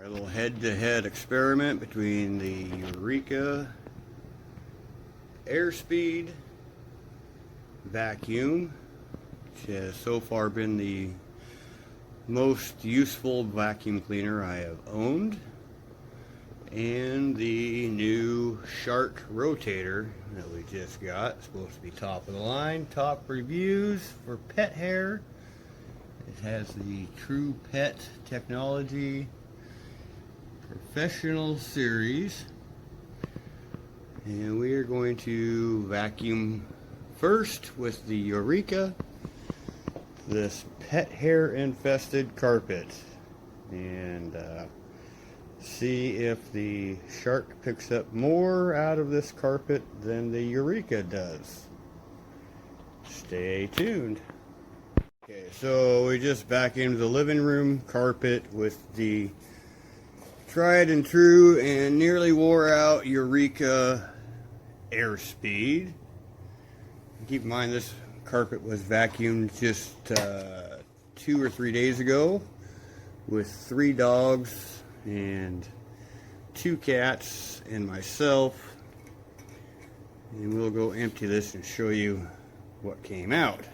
A little head-to-head experiment between the Eureka Airspeed vacuum, which has so far been the most useful vacuum cleaner I have owned, and the new Shark Rotator that we just got. It's supposed to be top of the line, top reviews for pet hair. It has the TruePet technology Professional Series, and we are going to vacuum first with the Eureka this pet hair infested carpet and see if the Shark picks up more out of this carpet than the Eureka does. Stay tuned. Okay, so we just vacuumed the living room carpet with the tried and true and nearly wore out Eureka Airspeed. Keep in mind this carpet was vacuumed just 2 or 3 days ago with 3 dogs and 2 cats and myself, and we'll go empty this and show you what came out.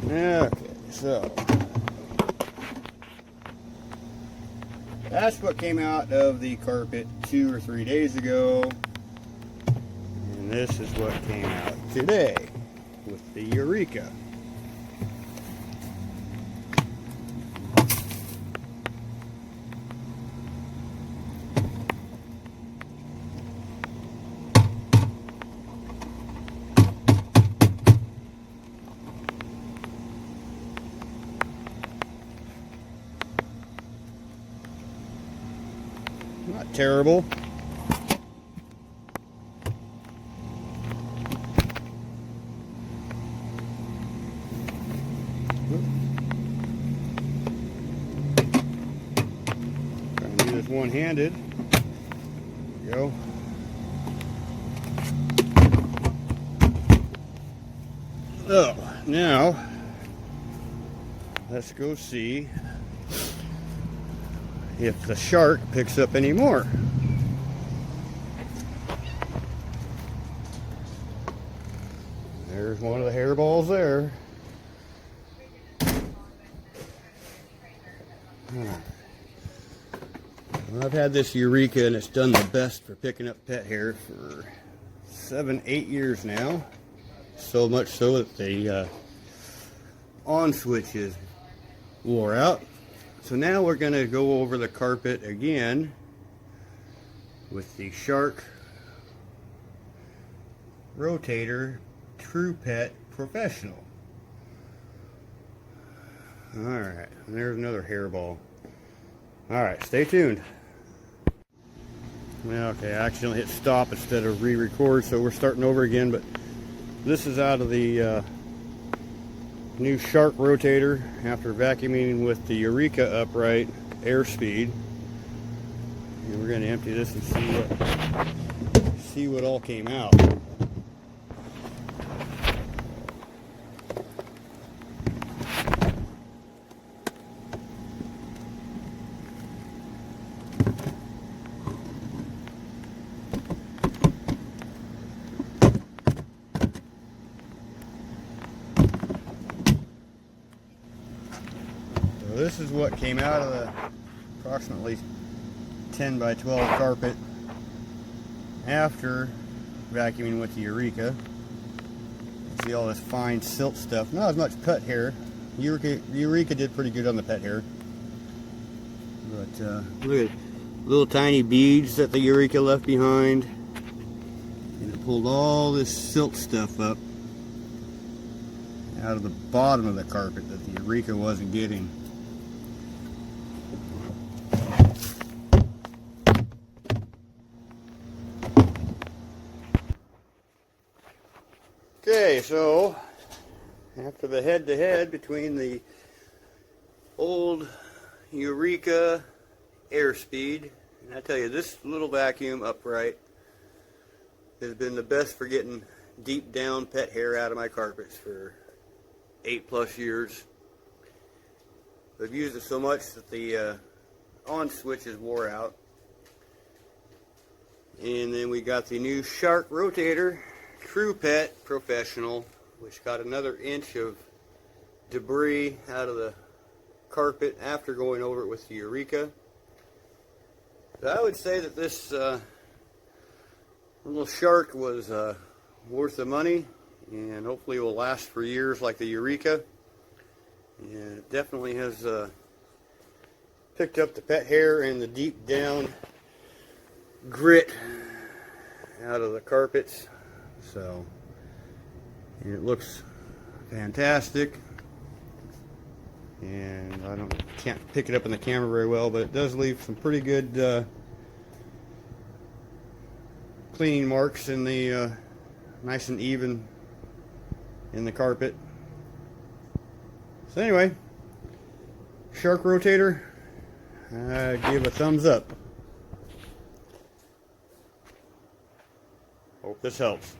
Okay, so that's what came out of the carpet 2 or 3 days ago, and this is what came out today with the Eureka. Not terrible. Trying to do this one-handed. There we go. So now let's go see if the Shark picks up any more. There's one of the hairballs there. Well, I've had this Eureka and it's done the best for picking up pet hair for 7-8 years now. So much so that the on switch is wore out. So now we're going to go over the carpet again with the Shark Rotator TruePet Professional. Alright, there's another hairball. Alright, stay tuned. Okay, I accidentally hit stop instead of re-record, so we're starting over again, but this is out of the new Shark Rotator after vacuuming with the Eureka upright Airspeed, and we're going to empty this and see what all came out. This is what came out of the approximately 10 by 12 carpet after vacuuming with the Eureka. See all this fine silt stuff. Not as much pet hair. Eureka did pretty good on the pet hair. But look at little tiny beads that the Eureka left behind. And it pulled all this silt stuff up out of the bottom of the carpet that the Eureka wasn't getting. Okay, so after the head-to-head between the old Eureka Airspeed, and I tell you, this little vacuum upright has been the best for getting deep down pet hair out of my carpets for 8+ years. I've used it so much that the on switches wore out. And then we got the new Shark Rotator, TruePet Professional, which got another inch of debris out of the carpet after going over it with the Eureka. So I would say that this little Shark was worth the money, and hopefully will last for years like the Eureka. And it definitely has picked up the pet hair and the deep down grit out of the carpets. So it looks fantastic, and I can't pick it up in the camera very well, but it does leave some pretty good cleaning marks in the nice and even in the carpet. So anyway, Shark Rotator, I give a thumbs up. Hope this helps.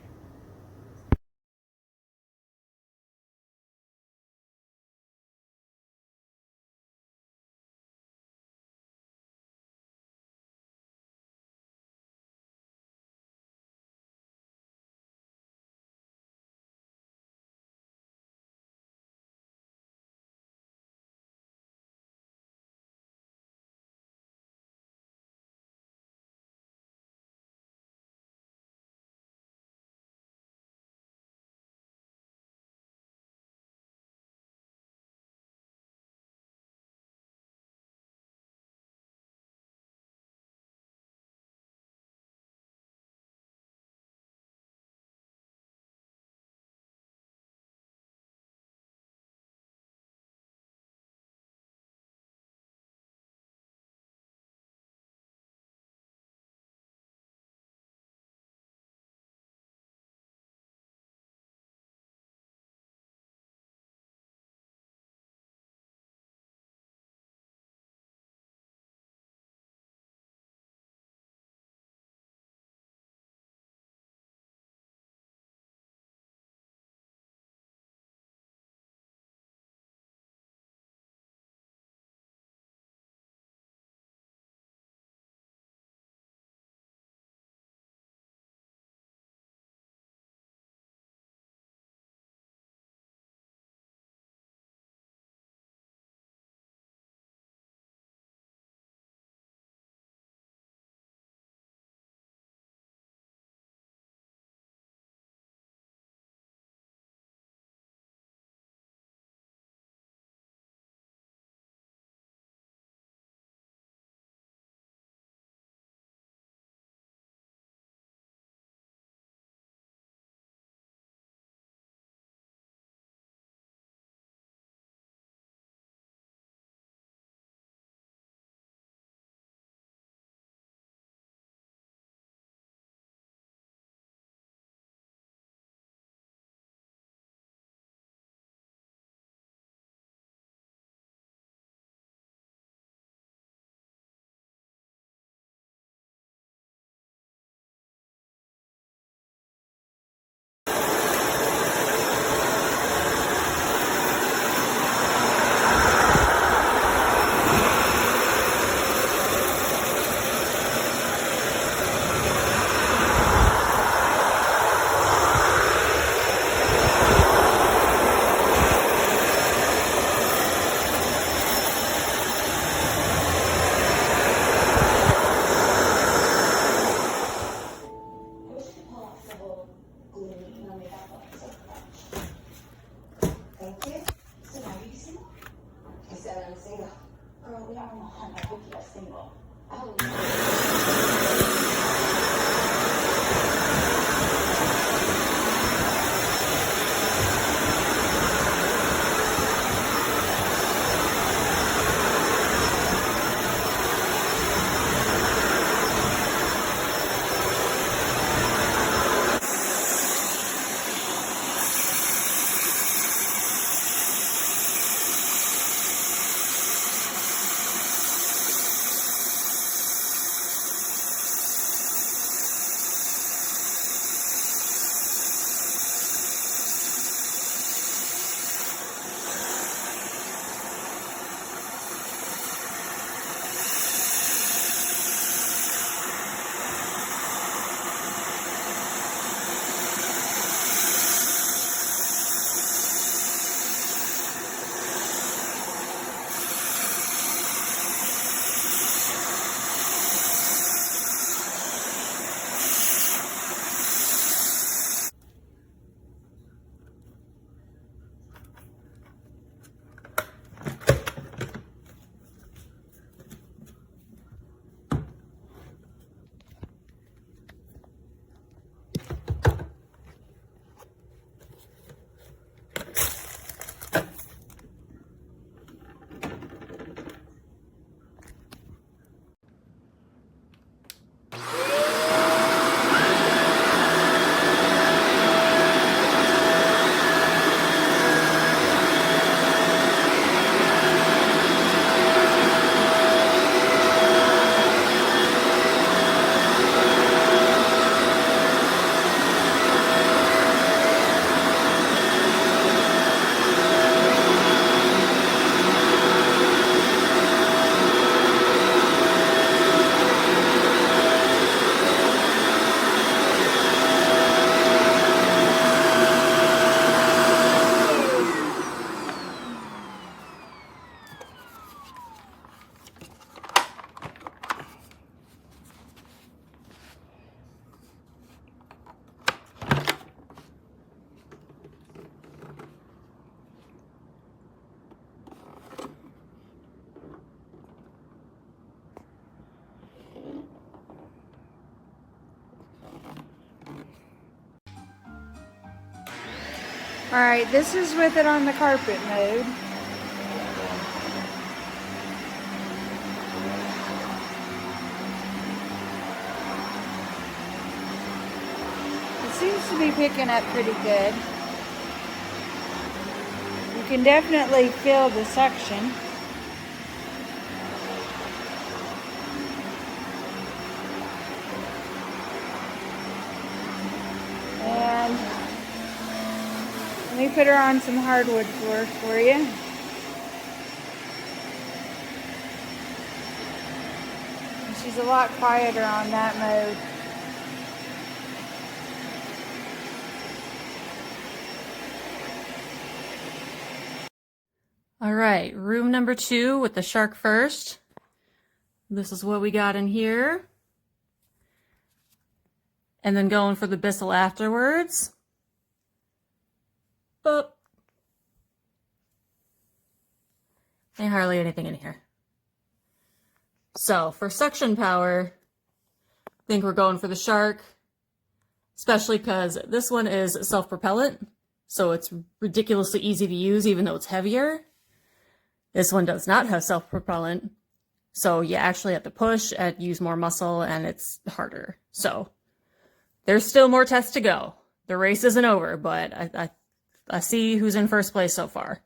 Alright, this is with it on the carpet mode. It seems to be picking up pretty good. You can definitely feel the suction. And let me put her on some hardwood floor for you. And she's a lot quieter on that mode. All right, room number 2 with the shark first. This is what we got in here. And then going for the Bissell afterwards. Boop. Ain't hardly anything in here. So for suction power, I think we're going for the shark, especially because this one is self-propellant, so it's ridiculously easy to use even though it's heavier. This one does not have self-propellant, so you actually have to push and use more muscle, and it's harder. So there's still more tests to go. The race isn't over, but I see who's in first place so far.